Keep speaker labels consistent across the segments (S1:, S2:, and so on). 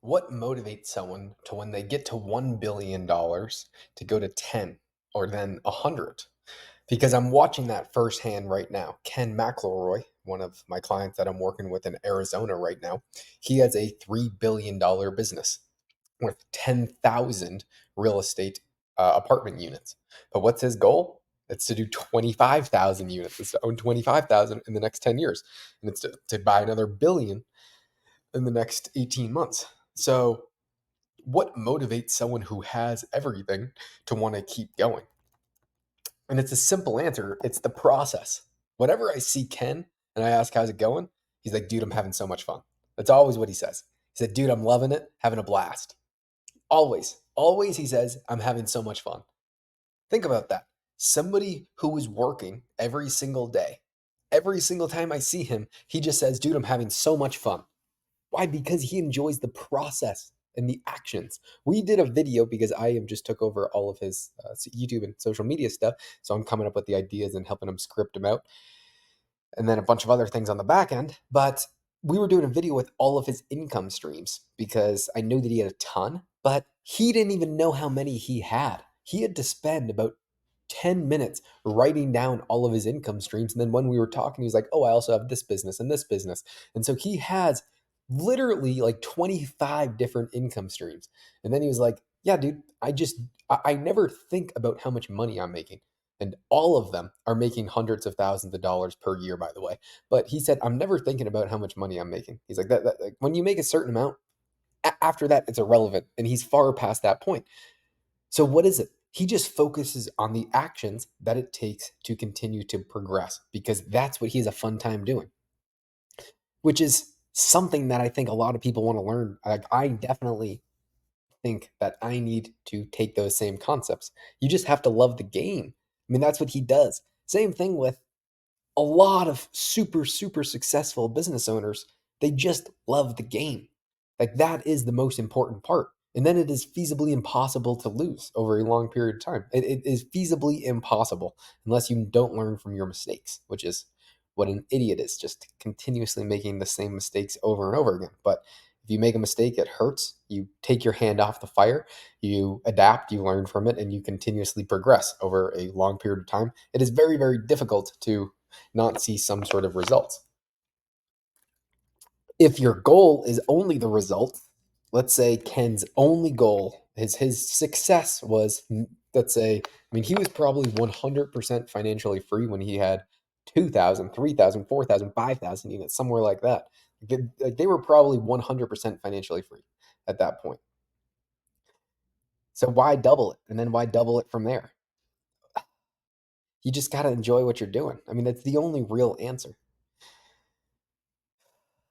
S1: What motivates someone to when they get to $1 billion to go to 10 or then 100? Because I'm watching that firsthand right now. Ken McElroy, one of my clients that I'm working with in Arizona right now, he has a $3 billion business with 10,000 real estate apartment units. But what's his goal? It's to do 25,000 units. It's to own 25,000 in the next 10 years. And it's to buy another billion in the next 18 months. So, what motivates someone who has everything to want to keep going? And it's a simple answer. It's the process. Whenever I see Ken and I ask, how's it going? He's like, dude, I'm having so much fun. That's always what he says. He said, dude, I'm loving it, having a blast. Always he says, I'm having so much fun. Think about that. Somebody who is working every single day, every single time I see him, he just says, dude, I'm having so much fun. Why? Because he enjoys the process and the actions. We did a video because I am just took over all of his YouTube and social media stuff. So I'm coming up with the ideas and helping him script them out, and then a bunch of other things on the back end. But we were doing a video with all of his income streams because I knew that he had a ton, but he didn't even know how many he had. He had to spend about 10 minutes writing down all of his income streams. And then when we were talking, he was like, oh, I also have this business and this business. And so he has literally like 25 different income streams. And then he was like, yeah, dude, I never think about how much money I'm making. And all of them are making hundreds of thousands of dollars per year, by the way. But he said, I'm never thinking about how much money I'm making. He's like, that like, when you make a certain amount, after that, it's irrelevant. And he's far past that point. So, what is it? He just focuses on the actions that it takes to continue to progress because that's what he has a fun time doing, which is something that I think a lot of people want to learn. Like, I definitely think that I need to take those same concepts. You just have to love the game. I mean, that's what he does. Same thing with a lot of super successful business owners. They just love the game. Like that is the most important part. And then it is feasibly impossible to lose over a long period of time. It is feasibly impossible unless you don't learn from your mistakes, which is what an idiot is, just continuously making the same mistakes over and over again. But if you make a mistake, it hurts. You take your hand off the fire, you adapt, you learn from it, and you continuously progress over a long period of time. It is very difficult to not see some sort of results. If your goal is only the result, let's say Ken's only goal, his success was, let's say, I mean, he was probably 100% financially free when he had 2,000, 3,000, 4,000, 5,000 units, somewhere like that. They were probably 100% financially free at that point. So why double it? And then why double it from there? You just got to enjoy what you're doing. I mean, that's the only real answer.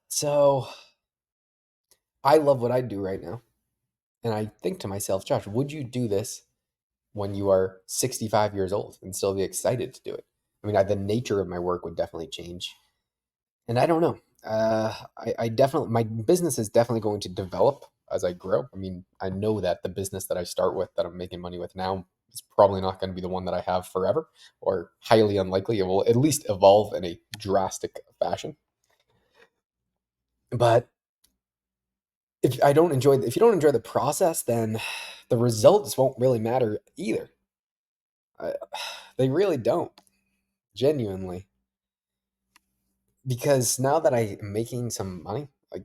S1: So I love what I do right now. And I think to myself, Josh, would you do this when you are 65 years old and still be excited to do it? I mean, the nature of my work would definitely change. And I don't know. I definitely, my business is definitely going to develop as I grow. I mean, I know that the business that I start with, that I'm making money with now, is probably not going to be the one that I have forever, or highly unlikely. It will at least evolve in a drastic fashion. But if you don't enjoy the process, then the results won't really matter either. I, they really don't, genuinely. Because now that I am making some money, like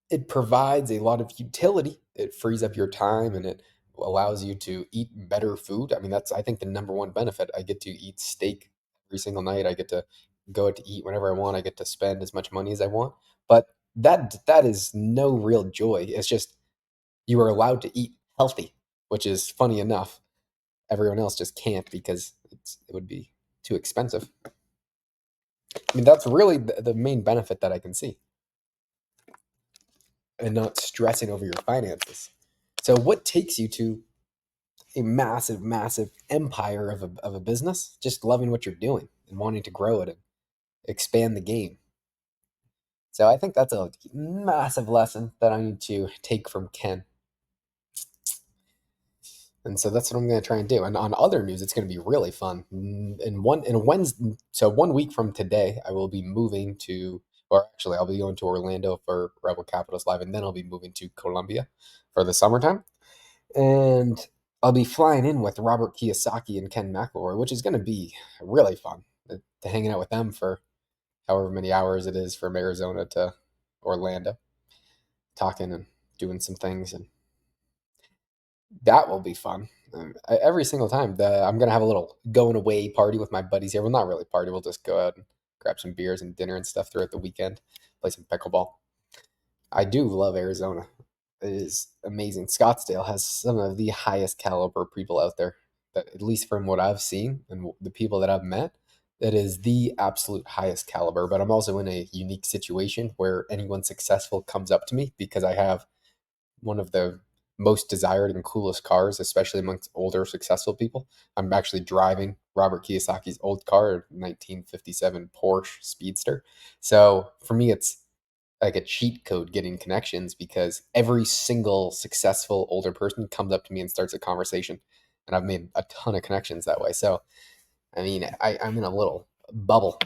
S1: it provides a lot of utility. It frees up your time and it allows you to eat better food. I mean, that's I think the number one benefit. I get to eat steak every single night. I get to go out to eat whenever I want. I get to spend as much money as I want. But that is no real joy. It's just you are allowed to eat healthy, which is funny enough. Everyone else just can't because it would be too expensive. I mean, that's really the main benefit that I can see, and not stressing over your finances. So, what takes you to a massive empire of a business? Just loving what you're doing and wanting to grow it and expand the game. So, I think that's a massive lesson that I need to take from Ken. And so that's what I'm going to try and do. And on other news, it's going to be really fun. In Wednesday, so 1 week from today, I will be moving to Or actually, I'll be going to Orlando for Rebel Capitals Live, and then I'll be moving to Colombia for the summertime. And I'll be flying in with Robert Kiyosaki and Ken McElroy, which is going to be really fun to hanging out with them for however many hours it is from Arizona to Orlando, talking and doing some things, and that will be fun. Every single time, I'm gonna have a little going away party with my buddies here. Well, not really party. We'll just go out and grab some beers and dinner and stuff throughout the weekend. Play some pickleball. I do love Arizona. It is amazing. Scottsdale has some of the highest caliber people out there. That, at least from what I've seen and the people that I've met, that is the absolute highest caliber. But I'm also in a unique situation where anyone successful comes up to me because I have one of the most desired and coolest cars, especially amongst older, successful people. I'm actually driving Robert Kiyosaki's old car, a 1957 Porsche Speedster. So for me, it's like a cheat code getting connections because every single successful older person comes up to me and starts a conversation. And I've made a ton of connections that way. So, I mean, I'm in a little bubble,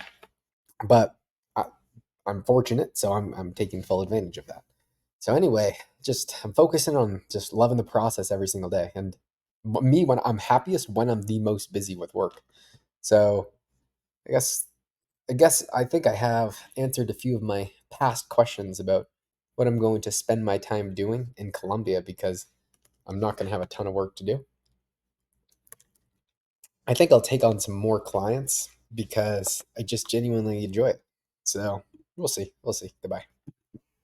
S1: but I, I'm fortunate. So I'm taking full advantage of that. So anyway, just I'm focusing on just loving the process every single day. And me, when I'm happiest, when I'm the most busy with work. So I guess I think I have answered a few of my past questions about what I'm going to spend my time doing in Colombia because I'm not going to have a ton of work to do. I think I'll take on some more clients because I just genuinely enjoy it. So we'll see. We'll see. Goodbye.